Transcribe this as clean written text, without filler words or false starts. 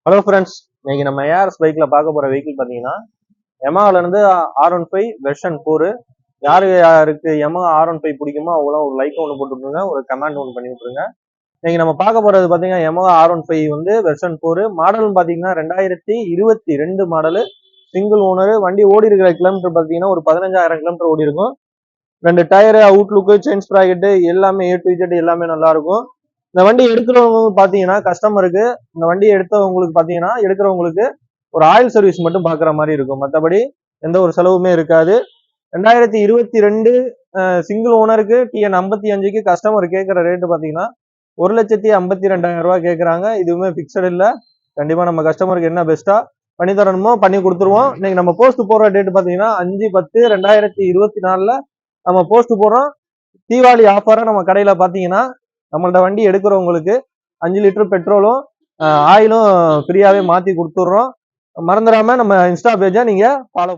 Hello friends, இன்னைக்கு நம்ம ARS பைக்ல பார்க்க போற வெஹிக்கிள் பார்த்தீங்கன்னா யமாஹால இருந்து R15 வெர்ஷன் 4. யாருக்கு யமாஹா R15 பிடிக்குமோ அவங்களாம் ஒரு லைக் ஒன்று போட்டுருங்க, ஒரு கமெண்ட் ஒன்று பண்ணி விட்டுருங்க. இன்னைக்கு நம்ம பார்க்க போறது பார்த்தீங்கன்னா யமாஹா R15 வந்து வெர்ஷன் 4 மாடல் பார்த்தீங்கன்னா 2022 மாடலு, சிங்கிள் ஓனர். வண்டி ஓடி இருக்கிற கிலோமீட்டர் பார்த்தீங்கன்னா ஒரு 15,000 கிலோமீட்டர் ஓடி இருக்கும். 2 டயரு, அவுட்லுக்கு, செயின் ஸ்ப்ராக்கெட்டு எல்லாமே A to Z எல்லாமே நல்லா இருக்கும். இந்த வண்டி எடுக்கிறவங்க பாத்தீங்கன்னா கஸ்டமருக்கு இந்த வண்டியை எடுத்தவங்களுக்கு பாத்தீங்கன்னா எடுக்கிறவங்களுக்கு ஒரு ஆயில் சர்வீஸ் மட்டும் பாக்குற மாதிரி இருக்கும். மற்றபடி எந்த ஒரு செலவுமே இருக்காது. 2022 சிங்கிள் ஓனருக்கு TN55க்கு கஸ்டமர் கேட்கிற ரேட்டு பாத்தீங்கன்னா 1,52,000 ரூபாய் கேட்கறாங்க. இதுவுமே பிக்சட் இல்ல. கண்டிப்பா நம்ம கஸ்டமருக்கு என்ன பெஸ்டா பண்ணி தரணுமோ பண்ணி கொடுத்துருவோம். இன்னைக்கு நம்ம போஸ்ட் போடுற டேட் பாத்தீங்கன்னா 5/10/2024 நம்ம போஸ்ட் போடுறோம். தீபாவளி ஆஃபரா நம்ம கடையில பாத்தீங்கன்னா நம்மள்ட்ட வண்டி எடுக்கிறவங்களுக்கு 5 லிட்டர் பெட்ரோலும் ஆயிலும் ஃப்ரீயாவே மாத்தி கொடுத்துட்றோம். மறந்துடாம நம்ம இன்ஸ்டா பேஜை நீங்க ஃபாலோ